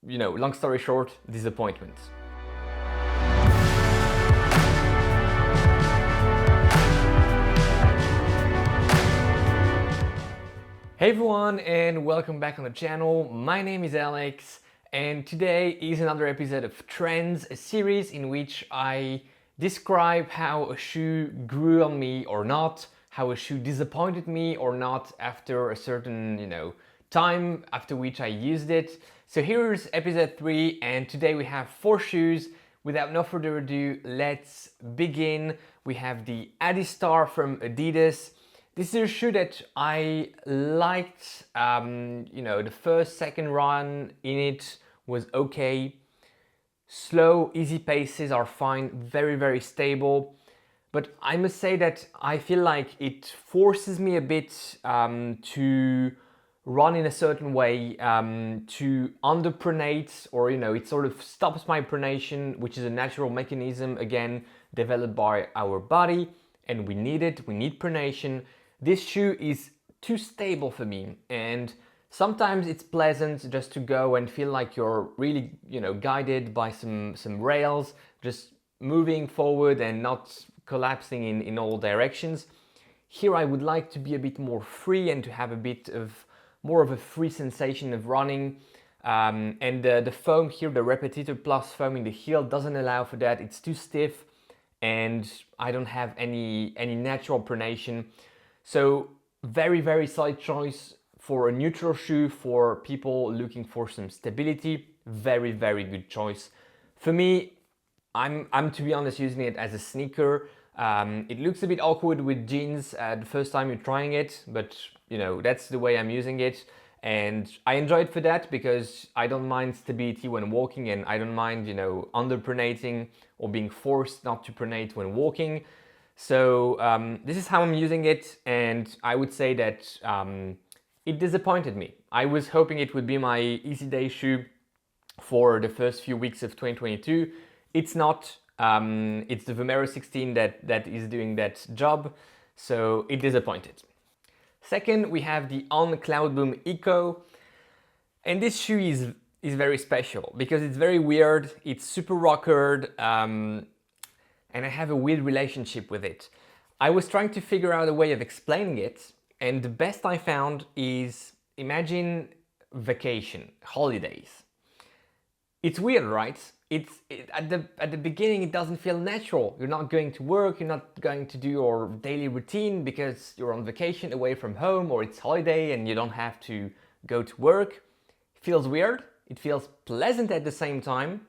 long story short, disappointment. Hey everyone, and welcome back on the channel. My name is Alex, and today is another episode of Trends, a series in which I describe how a shoe grew on me or not, how a shoe disappointed me or not after a certain, time after which I used it. So here's episode 3, and today we have 4 shoes. Without no further ado, let's begin. We have the Adistar from Adidas. This is a shoe that I liked, the first, second run in it was okay. Slow, easy paces are fine, very, very stable. But I must say that I feel like it forces me a bit to run in a certain way, to underpronate, or it sort of stops my pronation, which is a natural mechanism, again, developed by our body, and we need it, we need pronation. This shoe is too stable for me, and sometimes it's pleasant just to go and feel like you're really, guided by some rails, just moving forward and not collapsing in all directions. Here I would like to be a bit more free and to have a bit of more of a free sensation of running. And the foam here, the Repetitor Plus foam in the heel, doesn't allow for that. It's too stiff, and I don't have any natural pronation. So very, very solid choice for a neutral shoe for people looking for some stability. Very, very good choice. For me, I'm to be honest using it as a sneaker. It looks a bit awkward with jeans the first time you're trying it, but that's the way I'm using it. And I enjoy it for that because I don't mind stability when walking, and I don't mind, underpronating or being forced not to pronate when walking. So this is how I'm using it, and I would say that it disappointed me. I was hoping it would be my easy day shoe for the first few weeks of 2022. It's not. It's the Vomero 16 that is doing that job, so it disappointed. Second, we have the Cloudboom Echo, and this shoe is very special because it's very weird. It's super rockered. And I have a weird relationship with it. I was trying to figure out a way of explaining it, and the best I found is, imagine vacation, holidays. It's weird, right? At the beginning it doesn't feel natural. You're not going to work, you're not going to do your daily routine because you're on vacation away from home, or it's holiday and you don't have to go to work. It feels weird, it feels pleasant at the same time.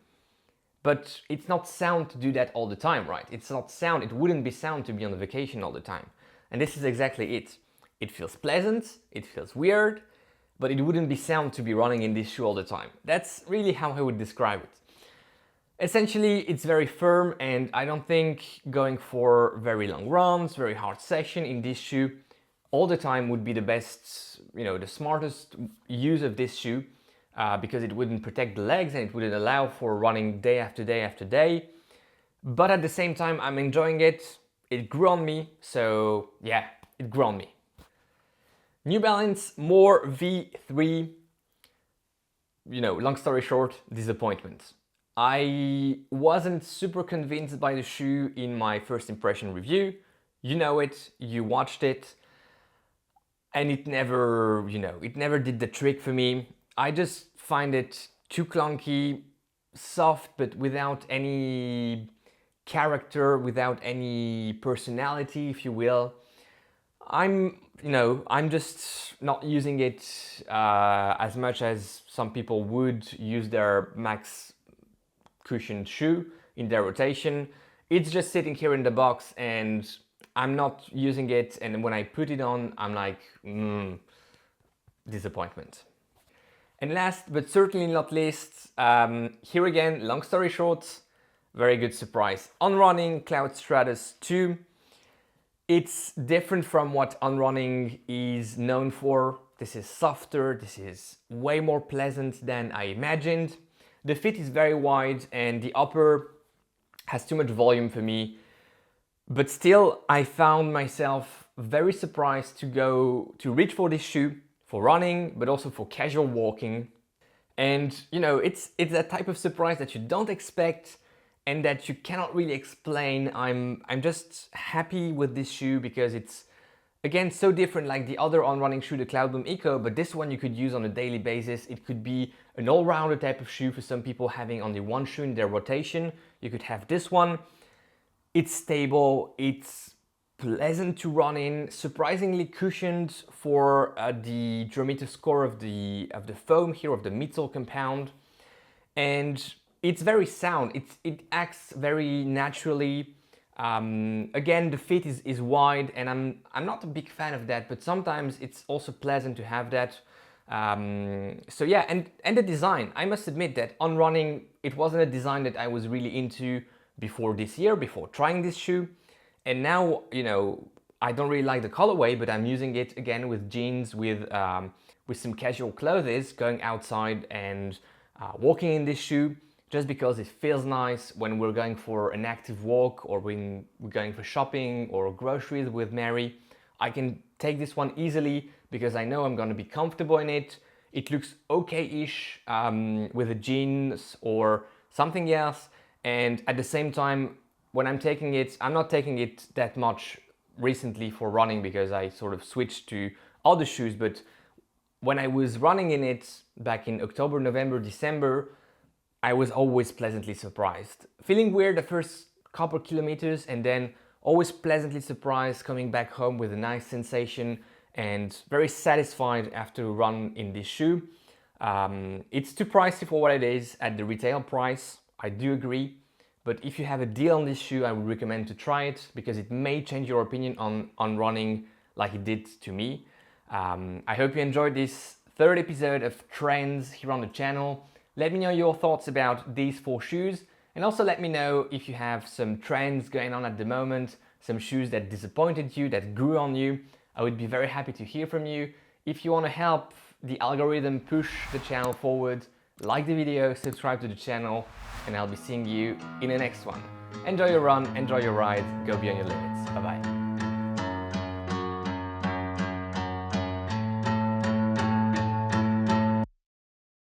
But it's not sound to do that all the time, right? It's not sound, it wouldn't be sound to be on vacation all the time. And this is exactly it. It feels pleasant, it feels weird, but it wouldn't be sound to be running in this shoe all the time. That's really how I would describe it. Essentially, it's very firm, and I don't think going for very long runs, very hard session in this shoe all the time would be the best, the smartest use of this shoe. Because it wouldn't protect the legs and it wouldn't allow for running day after day after day. But at the same time, I'm enjoying it. It grew on me, so yeah, it grew on me. New Balance More V3. Long story short, disappointment. I wasn't super convinced by the shoe in my first impression review. You know it, you watched it, and it never did the trick for me. I just find it too clunky, soft, but without any character, without any personality, if you will. I'm just not using it as much as some people would use their max cushion shoe in their rotation. It's just sitting here in the box, and I'm not using it. And when I put it on, I'm like, disappointment. And last but certainly not least, here again, long story short, very good surprise. On running, Cloudstratus 2. It's different from what On Running is known for. This is softer, this is way more pleasant than I imagined. The fit is very wide and the upper has too much volume for me. But still, I found myself very surprised to reach for this shoe for running, but also for casual walking. And you know, it's that type of surprise that you don't expect and that you cannot really explain. I'm just happy with this shoe because it's, again, so different like the other on-running shoe, the Cloudboom Echo, but this one you could use on a daily basis. It could be an all-rounder type of shoe for some people having only one shoe in their rotation. You could have this one. It's stable, it's pleasant to run in, surprisingly cushioned for the geometer score of the foam here, of the midsole compound, and it's very sound. It acts very naturally. Again, the fit is wide, and I'm not a big fan of that, but sometimes it's also pleasant to have that. So yeah, and the design, I must admit that on running, it wasn't a design that I was really into before this year, before trying this shoe. And now, you know, I don't really like the colorway, but I'm using it again with jeans, with some casual clothes, going outside and walking in this shoe, just because it feels nice when we're going for an active walk or when we're going for shopping or groceries with Mary. I can take this one easily because I know I'm going to be comfortable in it. It looks okay-ish with the jeans or something else. And at the same time, when I'm taking it, I'm not taking it that much recently for running because I sort of switched to other shoes. But when I was running in it back in October, November, December, I was always pleasantly surprised. Feeling weird the first couple kilometers, and then always pleasantly surprised coming back home with a nice sensation and very satisfied after a run in this shoe. It's too pricey for what it is at the retail price, I do agree. But if you have a deal on this shoe, I would recommend to try it because it may change your opinion on running like it did to me. I hope you enjoyed this third episode of Trends here on the channel. Let me know your thoughts about these 4 shoes, and also let me know if you have some trends going on at the moment, some shoes that disappointed you, that grew on you. I would be very happy to hear from you. If you want to help the algorithm push the channel forward, like the video, subscribe to the channel, and I'll be seeing you in the next one. Enjoy your run, enjoy your ride, go beyond your limits. Bye bye.